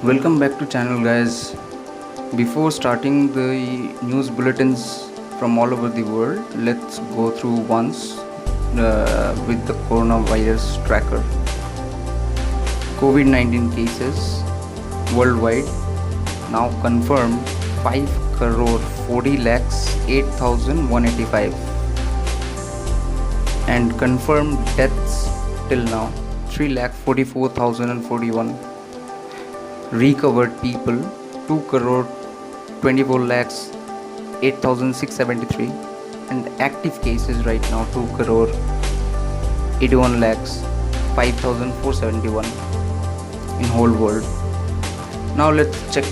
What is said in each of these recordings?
Welcome back to channel guys. Before starting the news bulletins from all over the world, let's go through once with the coronavirus tracker. COVID-19 cases worldwide now confirmed 5 crore 40 lakhs 8,185 and confirmed deaths till now 3 lakh 44,041. Recovered people 2 crore 24 lakhs 8,673 and active cases right now 2 crore 81 lakhs 5,471 in whole world. Now let's check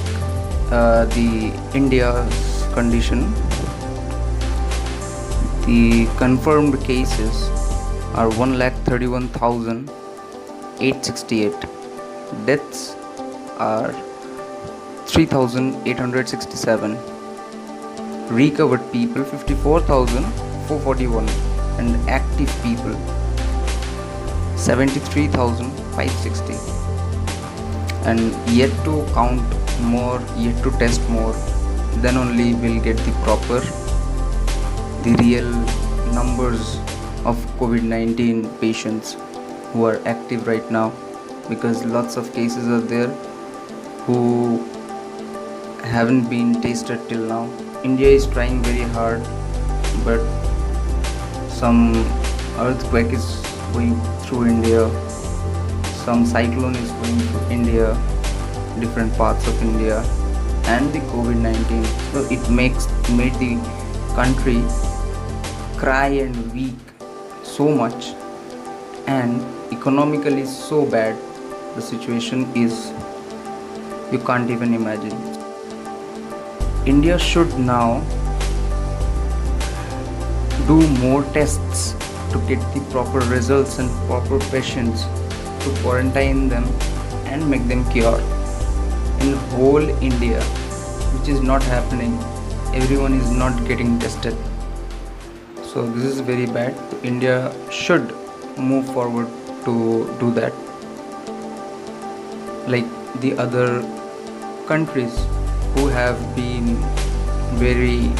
the India's condition. The confirmed cases are 1,31,868. Deaths are 3,867. Recovered people 54,441 and active people 73,560. And yet to count more, yet to test more, then only we'll get the real numbers of COVID-19 patients who are active right now, because lots of cases are there who haven't been tested till now. India is trying very hard, but some earthquake is going through India, some cyclone is going through India, different parts of India, and the COVID-19. So it made the country cry and weak so much, and economically so bad. The situation is, you can't even imagine. India should now do more tests to get the proper results and proper patients to quarantine them and make them cure. In whole India, which is not happening, everyone is not getting tested. So this is very bad. India should move forward to do that, like the other countries who have been very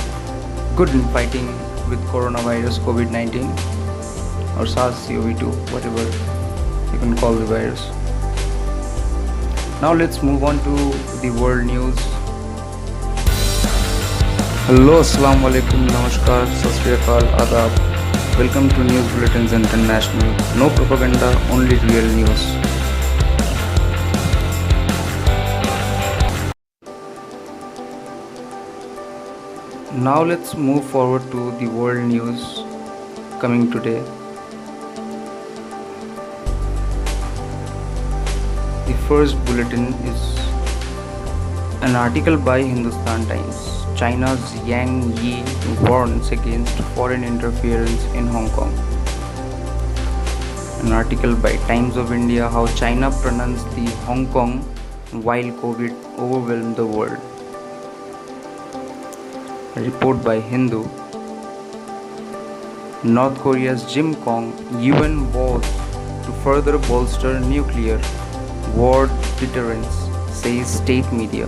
good in fighting with coronavirus, COVID-19 or SARS-CoV-2, whatever you can call the virus. Now let's move on to the world news. Hello, assalamu alaikum, namaskar, sat sri akal, adab. Welcome to News Bulletins International. No propaganda, only real news. Now let's move forward to the world news coming today. The first bulletin is an article by Hindustan Times. China's Yang Yi warns against foreign interference in Hong Kong. An article by Times of India, how China pronounced the Hong Kong while COVID overwhelmed the world. A report by Hindu. North Korea's Jim Kong UN vows to further bolster nuclear war deterrence, says state media.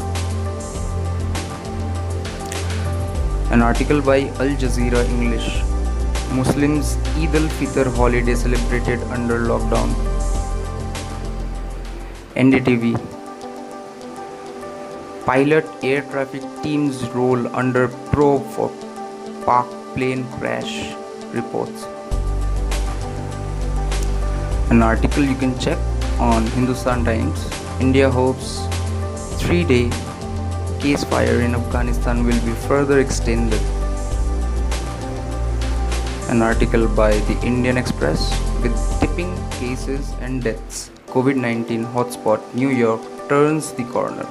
An article by Al Jazeera English. Muslims Eid al-Fitr holiday celebrated under lockdown. NDTV. Pilot air traffic team's role under probe for Pak plane crash, reports. An article you can check on Hindustan Times. India hopes 3-day case fire in Afghanistan will be further extended. An article by the Indian Express. With tipping cases and deaths, COVID-19 hotspot New York turns the corner.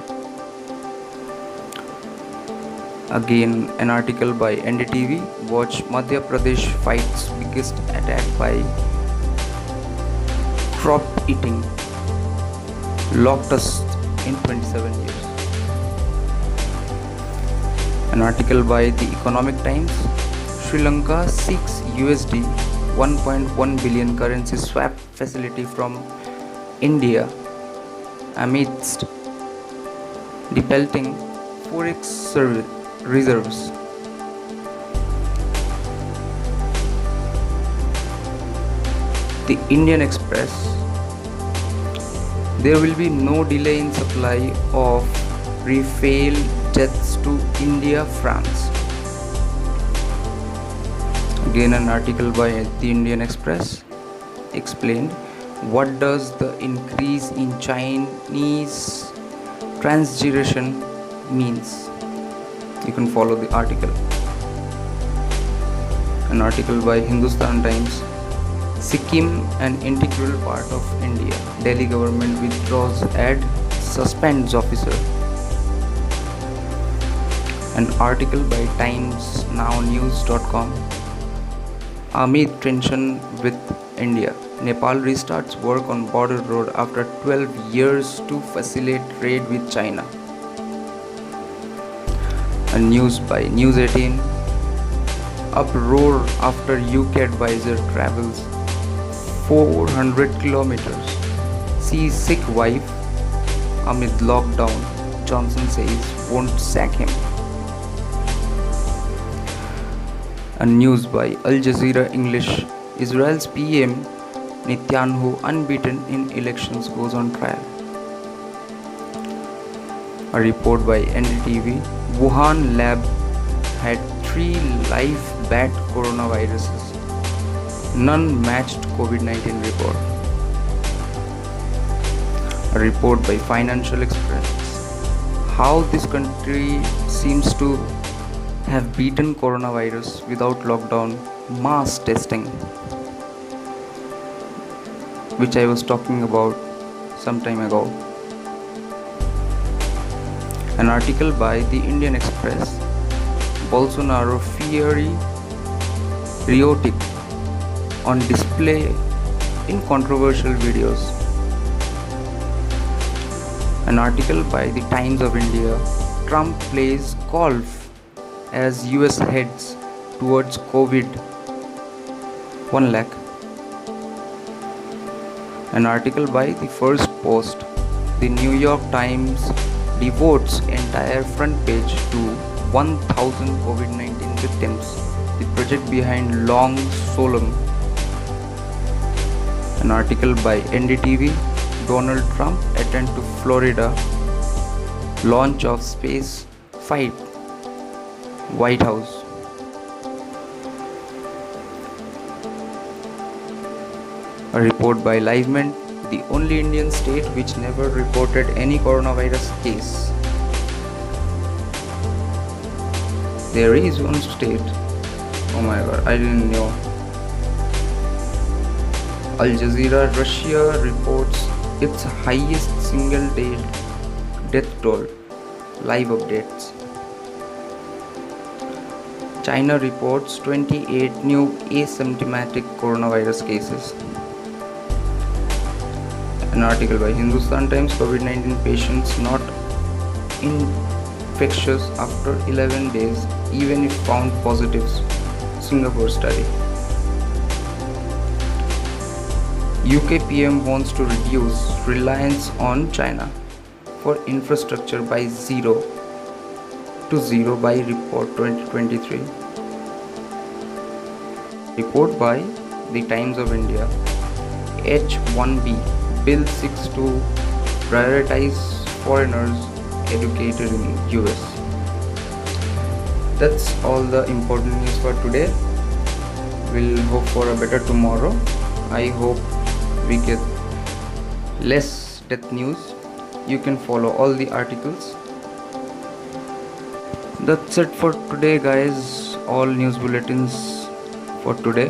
Again, an article by NDTV. Watch Madhya Pradesh fights biggest attack by crop eating locust in 27 years. An article by the Economic Times. Sri Lanka seeks USD 1.1 billion currency swap facility from India amidst depleting forex reserves. The Indian Express. There will be no delay in supply of Rafale jets to India, France. Again, an article by the Indian Express explained what does the increase in Chinese transgression means. You can follow the article. An article by Hindustan Times. Sikkim, an integral part of India. Delhi government withdraws ad, suspends officer. An article by TimesNowNews.com. Amid tension with India. Nepal restarts work on border road after 12 years to facilitate trade with China. A news by News 18. Uproar after UK advisor travels 400 kilometers. Sees sick wife amid lockdown. Johnson says won't sack him. A news by Al Jazeera English. Israel's PM Netanyahu, unbeaten in elections, goes on trial. A report by NDTV. Wuhan lab had 3 live bat coronaviruses. None matched COVID-19 report. A report by Financial Express. How this country seems to have beaten coronavirus without lockdown, mass testing, which I was talking about some time ago. An article by the Indian Express. Bolsonaro fiery rhetoric on display in controversial videos. An article by the Times of India. Trump plays golf as US heads towards COVID 1 lakh. An article by the First Post. The New York Times devotes entire front page to 1,000 COVID-19 victims. The project behind Long Solemn. An article by NDTV. Donald Trump attend to Florida. Launch of space fight. White House. A report by Livement. The only Indian state which never reported any coronavirus case. There is one state. Oh my god, I didn't know. Al Jazeera, Russia reports its highest single day death toll. Live updates. China reports 28 new asymptomatic coronavirus cases. An article by Hindustan Times. COVID-19 patients not infectious after 11 days even if found positives. Singapore study. UK PM wants to reduce reliance on China for infrastructure by 0 by report 2023. Report by the Times of India. H1B Bill 6 to prioritize foreigners educated in US. That's all the important news for today. We'll hope for a better tomorrow. I hope we get less death news. You can follow all the articles. That's it for today, guys. All news bulletins for today.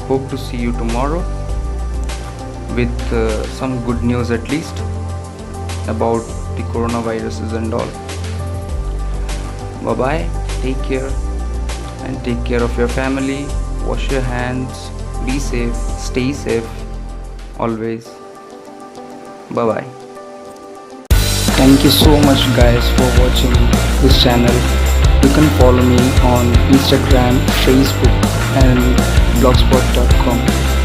Hope to see you tomorrow with some good news at least about the coronaviruses and all. Bye bye. Take care and take care of your family. Wash your hands. Be safe. Stay safe. Always. Bye bye. Thank you so much, guys, for watching this channel. You can follow me on Instagram, Facebook and blogspot.com.